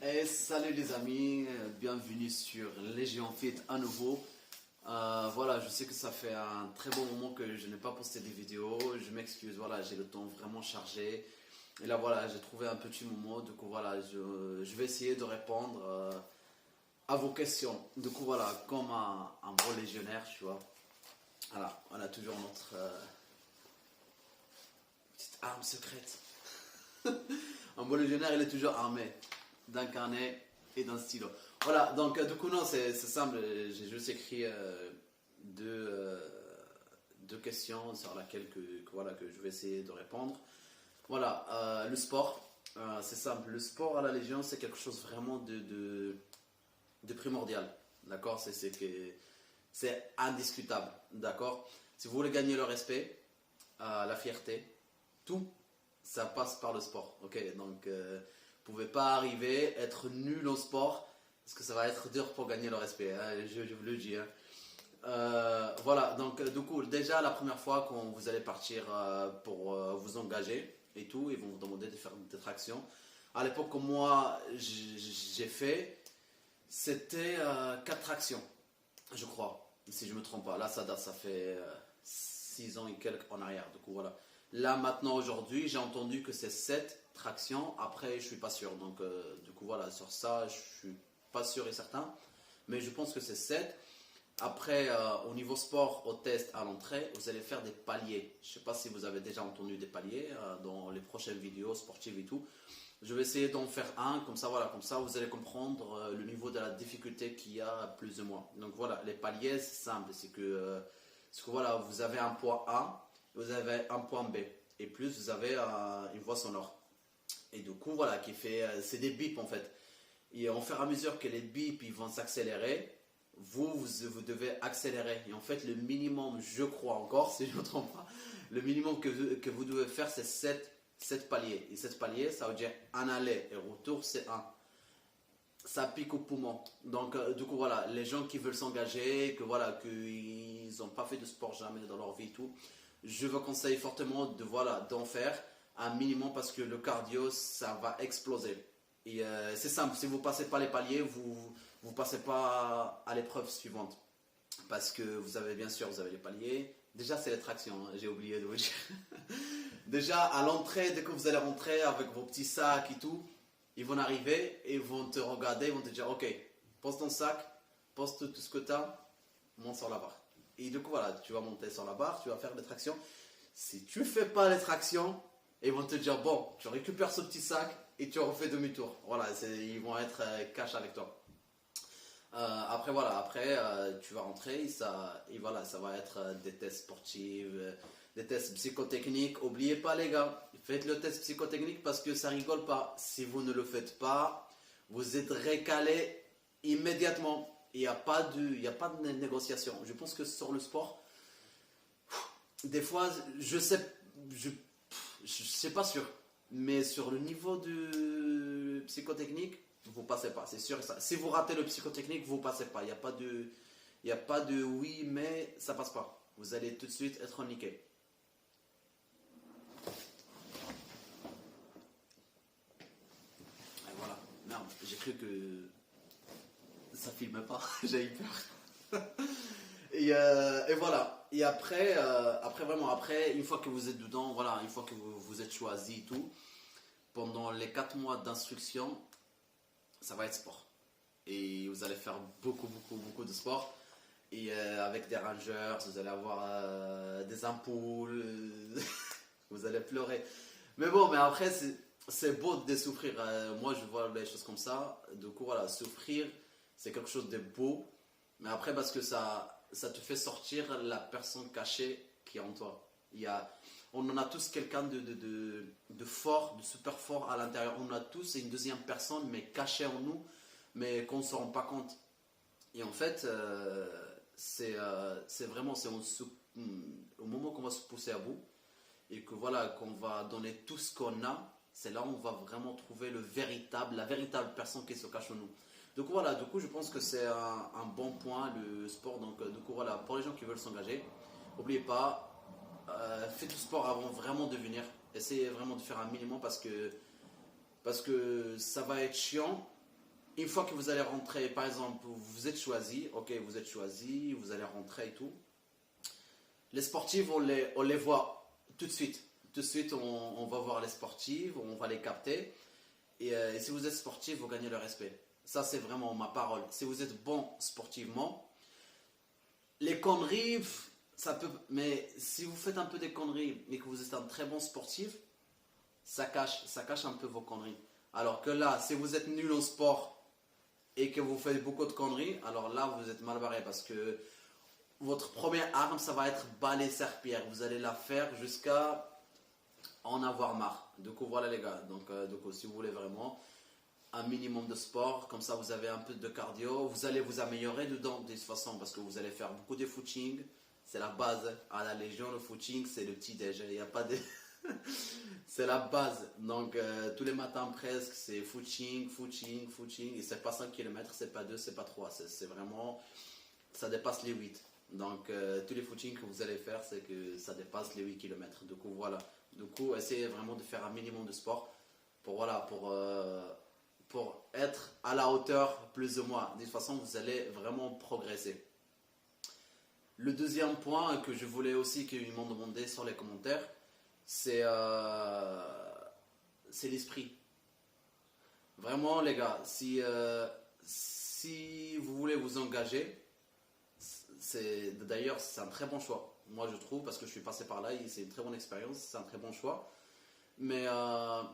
Et salut les amis, bienvenue sur Légion Fit à nouveau. Voilà, je sais que ça fait un très bon moment que je n'ai pas posté des vidéos. Je m'excuse, voilà, j'ai le temps vraiment chargé. Et là, voilà, j'ai trouvé un petit moment. Du coup, voilà, je vais essayer de répondre à vos questions. Du coup, voilà, comme un bon légionnaire, tu vois. Voilà, on a toujours notre petite arme secrète. Un bon légionnaire, il est toujours armé d'un carnet et d'un stylo. Voilà, donc du coup, non, c'est simple. J'ai juste écrit deux questions sur lesquelles voilà, que je vais essayer de répondre. Voilà, le sport, c'est simple. Le sport à la Légion, c'est quelque chose vraiment de primordial. D'accord, c'est indiscutable. D'accord, si vous voulez gagner le respect, la fierté, tout, ça passe par le sport. Ok, donc vous pouvez pas arriver, être nul au sport, parce que ça va être dur pour gagner le respect, hein, je vous le dis. Hein. Voilà, donc du coup, déjà la première fois quand vous allez partir pour vous engager et tout, ils vont vous demander de faire des tractions. À l'époque que moi j'ai fait, c'était 4 tractions, je crois, si je me trompe pas. Là, ça date, ça fait 6 ans et quelques en arrière. Du coup, voilà. Là, maintenant, aujourd'hui, j'ai entendu que c'est 7 tractions. Après, je suis pas sûr. Donc, du coup, voilà, sur ça, je suis pas sûr et certain. Mais je pense que c'est 7. Après, au niveau sport, au test, à l'entrée, vous allez faire des paliers. Je sais pas si vous avez déjà entendu des paliers dans les prochaines vidéos sportives et tout. Je vais essayer d'en faire un, comme ça, voilà, comme ça, vous allez comprendre le niveau de la difficulté qu'il y a plus ou moins. Donc, voilà, les paliers, c'est simple. C'est que voilà, vous avez un point A, vous avez un point B. Et plus, vous avez une voie sonore. Et du coup, voilà, c'est des bips en fait. Et au fur et à mesure que les bips ils vont s'accélérer, vous devez accélérer. Et en fait, le minimum, je crois encore, si je ne me trompe pas, le minimum que vous devez faire, c'est 7 paliers. Et 7 paliers, ça veut dire un aller et retour, c'est un. Ça pique au poumon. Donc, du coup, voilà, les gens qui veulent s'engager, que voilà, qu'ils n'ont pas fait de sport jamais dans leur vie et tout, je vous conseille fortement d'en faire un minimum parce que le cardio, ça va exploser. Et c'est simple, si vous ne passez pas les paliers, vous ne passez pas à l'épreuve suivante. Parce que vous avez, bien sûr, vous avez les paliers. Déjà, c'est les tractions, hein, j'ai oublié de vous dire. Déjà, à l'entrée, dès que vous allez rentrer avec vos petits sacs et tout, ils vont arriver et ils vont te regarder, ils vont te dire, ok, pose ton sac, pose tout ce que tu as, monte sur la barre. Et du coup, voilà, tu vas monter sur la barre, tu vas faire des tractions. Si tu ne fais pas les tractions, ils vont te dire, bon, tu récupères ce petit sac et tu refais demi-tour. Voilà, ils vont être cash avec toi. Après, voilà, tu vas rentrer et voilà, ça va être des tests sportifs, des tests psychotechniques. N'oubliez pas, les gars, faites le test psychotechnique parce que ça rigole pas. Si vous ne le faites pas, vous êtes récalé immédiatement. Il n'y a pas de négociation. Je pense que sur le sport, des fois, je sais pas sûr, mais sur le niveau de psychotechnique, vous passez pas, c'est sûr ça. Si vous ratez le psychotechnique, vous passez pas. Il y a pas de oui, mais ça passe pas. Vous allez tout de suite être niqué. Et voilà. Merde, j'ai cru que ça filmait pas. J'ai eu peur. Et voilà. Et après, une fois que vous êtes dedans, voilà, une fois que vous êtes choisi et tout, pendant les 4 mois d'instruction, ça va être sport. Et vous allez faire beaucoup de sport. Et avec des rangers, vous allez avoir des ampoules, vous allez pleurer. Mais bon, mais après, c'est beau de souffrir. Moi, je vois les choses comme ça. Du coup, voilà, souffrir, c'est quelque chose de beau. Mais après, parce que ça te fait sortir la personne cachée qui est en toi. On en a tous quelqu'un de fort, de super fort à l'intérieur. On a tous une deuxième personne, mais cachée en nous, mais qu'on ne se rend pas compte. Et en fait, c'est vraiment au moment qu'on va se pousser à bout et que voilà, qu'on va donner tout ce qu'on a, c'est là où on va vraiment trouver la véritable personne qui se cache en nous. Donc voilà, du coup je pense que c'est un bon point le sport. Donc du coup voilà, pour les gens qui veulent s'engager, n'oubliez pas, faites du sport avant vraiment de venir. Essayez vraiment de faire un minimum parce que ça va être chiant Une fois que vous allez rentrer, par exemple, vous êtes choisi, ok, vous êtes choisi, vous allez rentrer et tout. Les sportifs, on les voit tout de suite. Tout de suite, on va voir les sportifs, on va les capter. Et si vous êtes sportif, vous gagnez le respect. Ça, c'est vraiment ma parole. Si vous êtes bon sportivement, les conneries, ça peut. Mais si vous faites un peu des conneries, mais que vous êtes un très bon sportif, ça cache un peu vos conneries. Alors que là, si vous êtes nul au sport et que vous faites beaucoup de conneries, alors là, vous êtes mal barré parce que votre première arme, ça va être balai serpillère. Vous allez la faire jusqu'à en avoir marre. Du coup, voilà les gars. Donc, si vous voulez vraiment un minimum de sport, comme ça vous avez un peu de cardio, vous allez vous améliorer dedans de toute façon parce que vous allez faire beaucoup de footing. C'est la base. À la Légion, le footing, c'est le petit déj. Il n'y a pas de... c'est la base. Donc, tous les matins presque, c'est footing. Et c'est pas 5 km, c'est pas 2, c'est pas 3. C'est vraiment... Ça dépasse les 8. Donc, tous les footings que vous allez faire, c'est que ça dépasse les 8 km. Du coup, voilà. Du coup, essayez vraiment de faire un minimum de sport pour être à la hauteur plus ou moins. De toute façon, vous allez vraiment progresser. Le deuxième point que je voulais aussi qu'ils m'ont demandé sur les commentaires, c'est l'esprit. Vraiment, les gars, si vous voulez vous engager, d'ailleurs, c'est un très bon choix. Moi, je trouve, parce que je suis passé par là, c'est une très bonne expérience, c'est un très bon choix. Mais la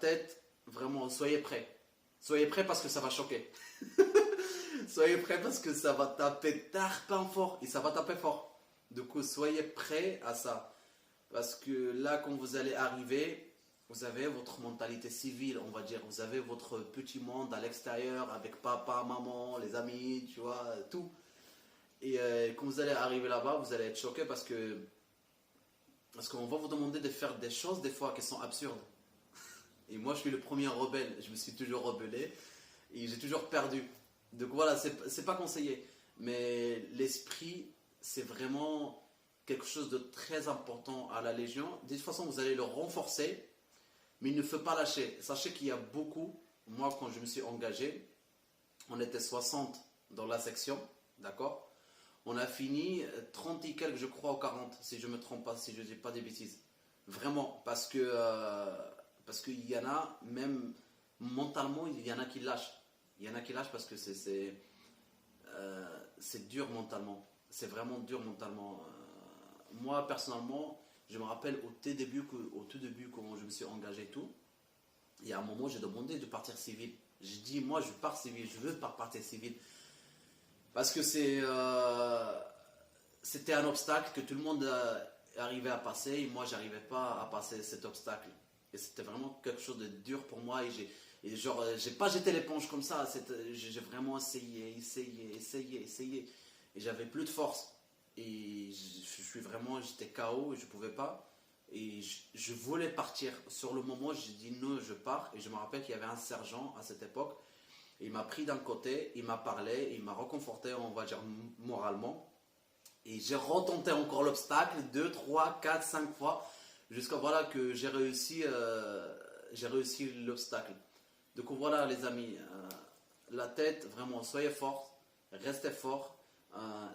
tête, vraiment, soyez prêts. Soyez prêts parce que ça va choquer. Soyez prêts parce que ça va taper tarpin fort et ça va taper fort. Du coup, soyez prêts à ça. Parce que là, quand vous allez arriver, vous avez votre mentalité civile, on va dire. Vous avez votre petit monde à l'extérieur avec papa, maman, les amis, tu vois, tout. Et quand vous allez arriver là-bas, vous allez être choqué parce qu'on va vous demander de faire des choses des fois qui sont absurdes. Et moi, je suis le premier rebelle. Je me suis toujours rebellé et j'ai toujours perdu. Donc voilà, c'est pas conseillé. Mais l'esprit, c'est vraiment quelque chose de très important à la Légion. De toute façon, vous allez le renforcer, mais il ne faut pas lâcher. Sachez qu'il y a beaucoup. Moi, quand je me suis engagé, on était 60 dans la section, d'accord? On a fini 30 et quelques, je crois, ou 40, si je ne me trompe pas, si je ne dis pas des bêtises. Vraiment, parce qu'il y en a, même mentalement, il y en a qui lâchent. Il y en a qui lâchent parce que c'est dur mentalement. C'est vraiment dur mentalement. Moi, personnellement, je me rappelle au tout début, quand je me suis engagé et tout, il y a un moment, j'ai demandé de partir civil. J'ai dit, moi, je pars civil, je veux pas partir civil. Parce que c'était un obstacle que tout le monde arrivait à passer et moi j'arrivais pas à passer cet obstacle. Et c'était vraiment quelque chose de dur pour moi et j'ai pas jeté l'éponge comme ça, j'ai vraiment essayé. Et j'avais plus de force. Et j'étais KO et je pouvais pas. Et je voulais partir. Sur le moment, j'ai dit non, je pars. Et je me rappelle qu'il y avait un sergent à cette époque. Il m'a pris d'un côté, il m'a parlé, il m'a réconforté, on va dire, moralement. Et j'ai retenté encore l'obstacle 2, 3, 4, 5 fois, jusqu'à voilà que j'ai réussi l'obstacle. Donc voilà les amis, la tête, vraiment, soyez forts, restez forts,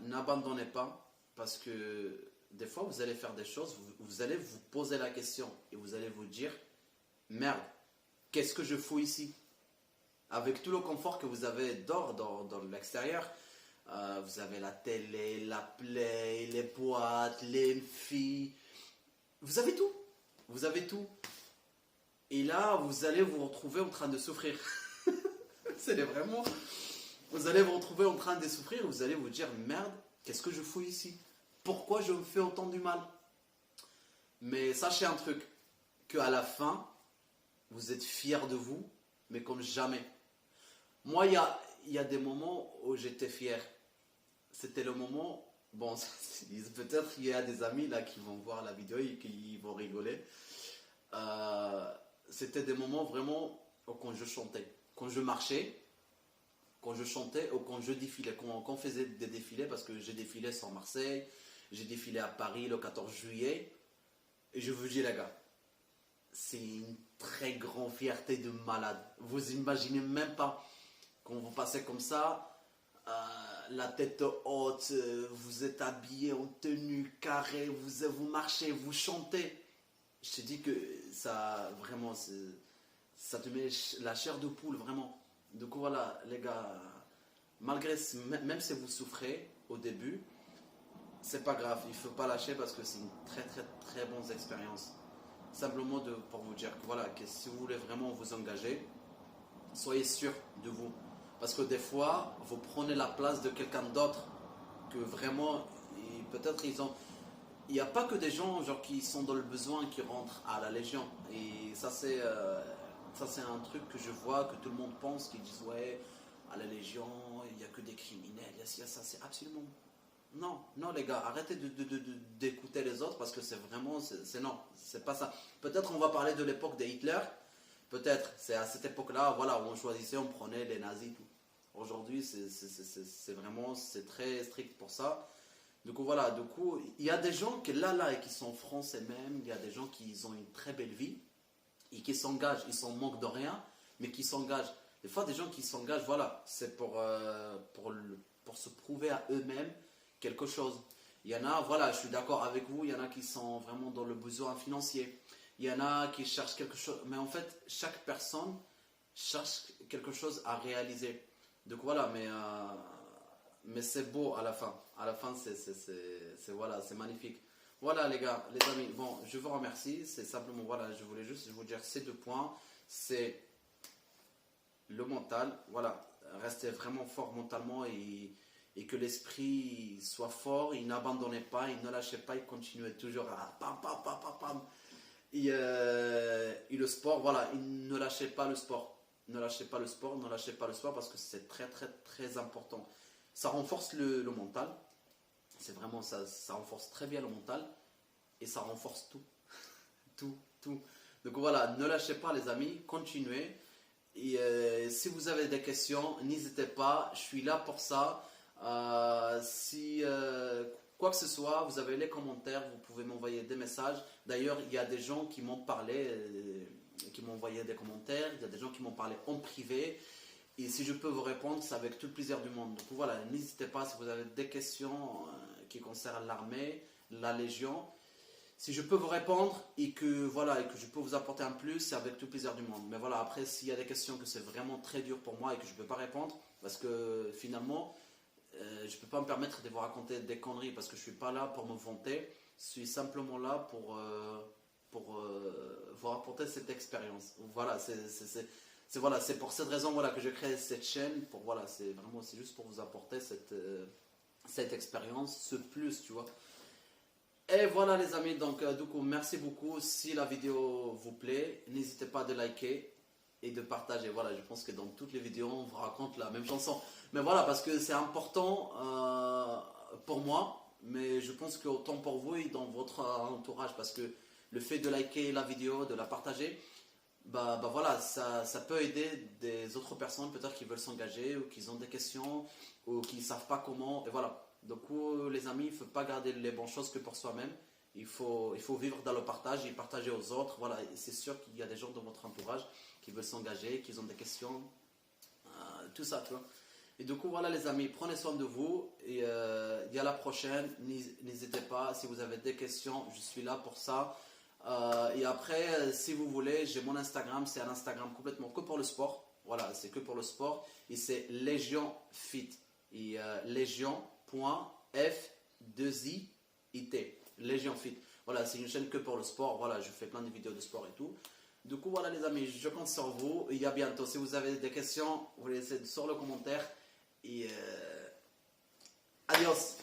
n'abandonnez pas, parce que des fois vous allez faire des choses, vous allez vous poser la question et vous allez vous dire, merde, qu'est-ce que je fous ici? Avec tout le confort que vous avez dans l'extérieur, vous avez la télé, la play, les boîtes, les filles, vous avez tout. Vous avez tout. Et là, vous allez vous retrouver en train de souffrir. C'est vraiment... Vous allez vous retrouver en train de souffrir et vous allez vous dire, merde, qu'est-ce que je fous ici? Pourquoi je me fais autant du mal? Mais sachez un truc, qu'à la fin, vous êtes fiers de vous, mais comme jamais. Moi, il y a des moments où j'étais fier. C'était le moment, bon, peut-être qu'il y a des amis là qui vont voir la vidéo et qui vont rigoler. C'était des moments vraiment quand je chantais, quand je marchais, quand je chantais ou quand je défilais, quand on faisait des défilés, parce que j'ai défilé sur Marseille, j'ai défilé à Paris le 14 juillet, et je vous dis les gars, c'est une très grande fierté de malade. Vous imaginez même pas quand vous passez comme ça, la tête haute, vous êtes habillé en tenue carrée, vous marchez, vous chantez. Je te dis que ça, vraiment, ça te met la chair de poule, vraiment. Du coup, voilà, les gars, même si vous souffrez au début, c'est pas grave, il faut pas lâcher parce que c'est une très très très bonne expérience. Simplement pour vous dire que voilà, que si vous voulez vraiment vous engager, soyez sûr de vous. Parce que des fois, vous prenez la place de quelqu'un d'autre que vraiment, peut-être ils ont... Il n'y a pas que des gens genre, qui sont dans le besoin qui rentrent à la Légion. Et ça c'est un truc que je vois, que tout le monde pense, qu'ils disent ouais, à la Légion, il n'y a que des criminels, il y a ça, c'est absolument... Non, non les gars, arrêtez d'écouter les autres parce que c'est vraiment, c'est non, c'est pas ça. Peut-être on va parler de l'époque de Hitler, peut-être, c'est à cette époque-là, voilà, où on choisissait, on prenait les nazis, tout. Aujourd'hui, c'est vraiment, c'est très strict pour ça. Du coup, voilà, du coup, il y a des gens qui là, et qui sont français même, il y a des gens qui ont une très belle vie, et qui s'engagent, ils sont en manque de rien, mais qui s'engagent. Des fois, des gens qui s'engagent, voilà, c'est pour se prouver à eux-mêmes quelque chose. Il y en a, voilà, je suis d'accord avec vous, il y en a qui sont vraiment dans le besoin financier. Il y en a qui cherchent quelque chose, mais en fait, chaque personne cherche quelque chose à réaliser. Donc voilà, mais c'est beau à la fin. À la fin, voilà, c'est magnifique. Voilà les gars, les amis, bon, je vous remercie. C'est simplement, voilà, je voulais juste vous dire ces 2 points. C'est le mental, voilà, restez vraiment fort mentalement et que l'esprit soit fort, il n'abandonnait pas, il ne lâchait pas, il continuait toujours à pam pam pam pam pam. Et le sport, voilà, il ne lâchait pas le sport. Ne lâchez pas le sport, ne lâchez pas le sport parce que c'est très très très important. Ça renforce le mental, c'est vraiment ça renforce très bien le mental et ça renforce tout, tout. Donc voilà, ne lâchez pas les amis, continuez. Et si vous avez des questions, n'hésitez pas, je suis là pour ça. Si quoi que ce soit, vous avez les commentaires, vous pouvez m'envoyer des messages. D'ailleurs, il y a des gens qui m'ont parlé, qui m'ont envoyé des commentaires, il y a des gens qui m'ont parlé en privé. Et si je peux vous répondre, c'est avec tout le plaisir du monde. Donc voilà, n'hésitez pas si vous avez des questions qui concernent l'armée, la Légion. Si je peux vous répondre et que je peux vous apporter un plus, c'est avec tout le plaisir du monde. Mais voilà, après, s'il y a des questions que c'est vraiment très dur pour moi et que je ne peux pas répondre, parce que finalement, je ne peux pas me permettre de vous raconter des conneries parce que je ne suis pas là pour me vanter. Je suis simplement là pour vous rapporter cette expérience. Voilà, c'est pour cette raison voilà, que j'ai créé cette chaîne. C'est juste pour vous apporter cette expérience, ce plus, tu vois. Et voilà les amis, donc du coup merci beaucoup. Si la vidéo vous plaît, n'hésitez pas de liker et de partager. Voilà, je pense que dans toutes les vidéos on vous raconte la même chanson. Mais voilà, parce que c'est important pour moi, mais je pense que autant pour vous et dans votre entourage, parce que le fait de liker la vidéo, de la partager, voilà, ça peut aider des autres personnes peut-être qui veulent s'engager ou qui ont des questions ou qui ne savent pas comment. Et voilà. Donc les amis, il ne faut pas garder les bonnes choses que pour soi-même. Il faut vivre dans le partage et partager aux autres. Voilà, c'est sûr qu'il y a des gens dans votre entourage qui veulent s'engager, qui ont des questions, tout ça, tu vois. Et du coup, voilà les amis, prenez soin de vous et à la prochaine. N'hésitez pas, si vous avez des questions, je suis là pour ça. Et après, si vous voulez, j'ai mon Instagram, c'est un Instagram complètement que pour le sport. Voilà, c'est que pour le sport et c'est Légion Fit. Et Légion.f2it. Légion Fit. Voilà, c'est une chaîne que pour le sport. Voilà, je fais plein de vidéos de sport et tout. Du coup, voilà les amis, je compte sur vous. Et à bientôt. Si vous avez des questions, vous laissez sur le commentaire. Et adios.